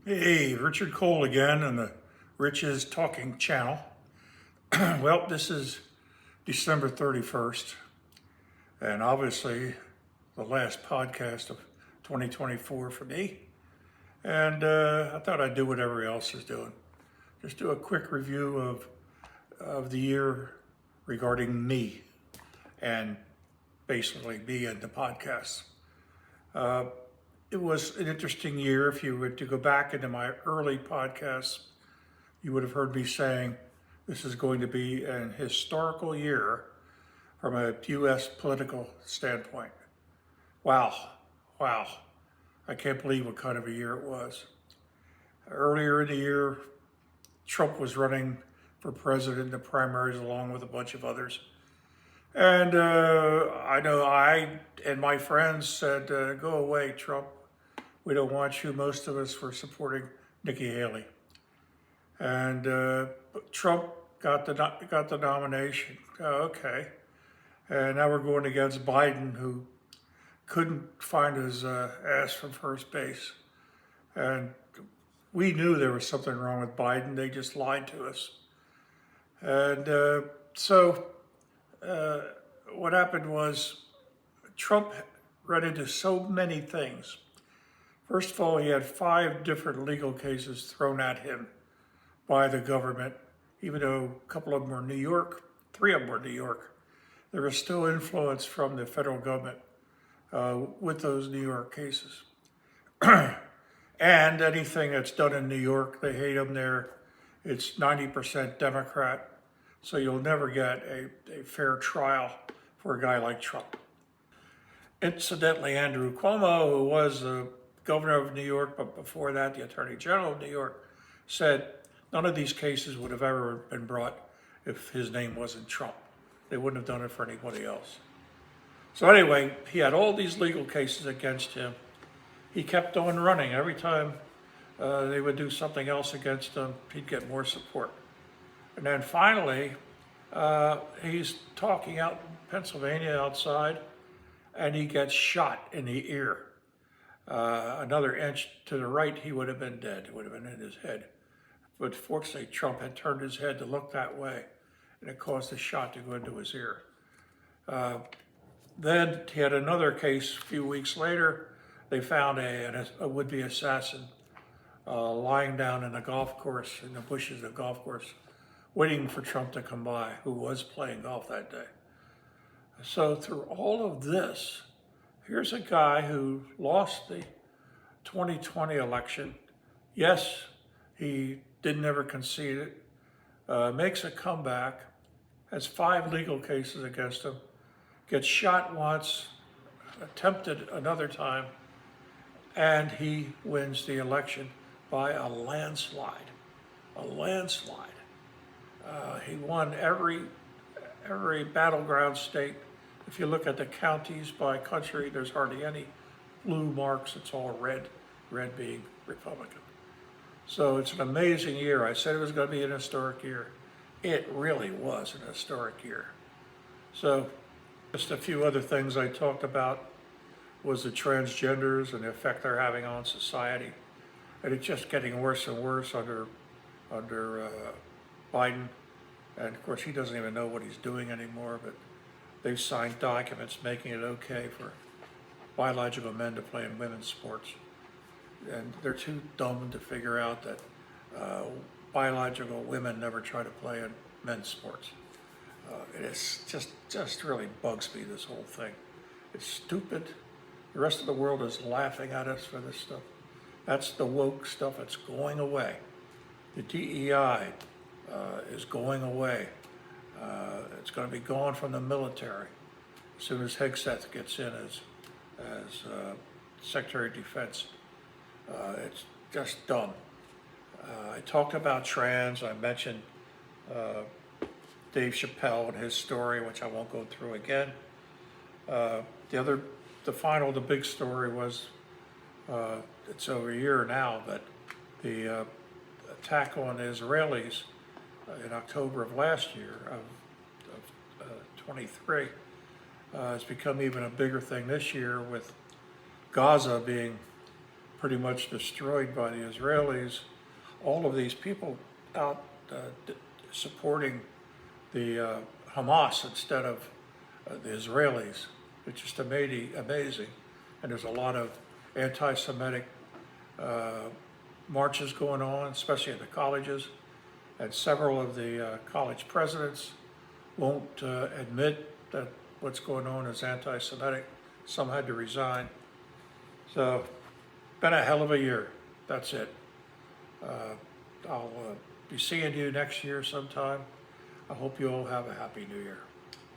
Hey, Richard Cole again on the Rich's Talking channel. Well, this is December 31st, and obviously the last podcast of 2024 for me. And I thought I'd do what everybody else is doing. Just do a quick review of the year regarding me and basically me and the podcast. It was an interesting year. If you were to go back into my early podcasts, you would have heard me saying this is going to be an historical year from a U.S. political standpoint. Wow, wow. I can't believe what kind of a year it was. Earlier in the year, Trump was running for president in the primaries along with a bunch of others. And I know I and my friends said, go away, Trump. We don't want you. Most of us were supporting Nikki Haley. And Trump got the nomination. Okay. And now we're going against Biden, who couldn't find his ass from first base. And we knew there was something wrong with Biden. They just lied to us. And so what happened was Trump ran into so many things. First of all, he had 5 different legal cases thrown at him by the government, even though a couple of them were in New York, 3 of them were in New York. There was still influence from the federal government with those New York cases. And anything that's done in New York, they hate them there. It's 90% Democrat, so you'll never get a fair trial for a guy like Trump. Incidentally, Andrew Cuomo, who was the governor of New York, but before that, the attorney general of New York, said none of these cases would have ever been brought if his name wasn't Trump. They wouldn't have done it for anybody else. So anyway, he had all these legal cases against him. He kept on running. Every time they would do something else against him, he'd get more support. And then finally, he's talking out in Pennsylvania outside, and he gets shot in the ear. Another inch to the right, he would have been dead. It would have been in his head. But fortunately, Trump had turned his head to look that way, and it caused the shot to go into his ear. Then he had another case a few weeks later. They found a would-be assassin lying down in a golf course, in the bushes of the golf course, waiting for Trump to come by, who was playing golf that day. So through all of this, here's a guy who lost the 2020 election. Yes, he didn't ever concede it, makes a comeback, has 5 legal cases against him, gets shot once, attempted another time, and he wins the election by a landslide. A landslide. He won every battleground state. If you look at the counties by country, there's hardly any blue marks. It's all red, red being Republican. So it's an amazing year. I said it was going to be an historic year. It really was an historic year. So just a few other things I talked about was the transgenders and the effect they're having on society. And it's just getting worse and worse under Biden. And of course, he doesn't even know what he's doing anymore, but they've signed documents making it okay for biological men to play in women's sports. And they're too dumb to figure out that biological women never try to play in men's sports. It is just really bugs me, this whole thing. It's stupid. The rest of the world is laughing at us for this stuff. That's the woke stuff that's going away. The DEI is going away. It's going to be gone from the military as soon as Hegseth gets in as Secretary of Defense. It's just dumb. I talked about trans. I mentioned Dave Chappelle and his story, which I won't go through again. The big story was, it's over a year now, but the attack on the Israelis in October of last year, of 23, has become even a bigger thing this year, with Gaza being pretty much destroyed by the Israelis. All of these people out supporting the Hamas instead of the Israelis. It's just amazing. And there's a lot of anti-Semitic marches going on, especially in the colleges. And several of the college presidents won't admit that what's going on is anti-Semitic. Some had to resign. So, been a hell of a year. That's it. I'll be seeing you next year sometime. I hope you all have a happy new year.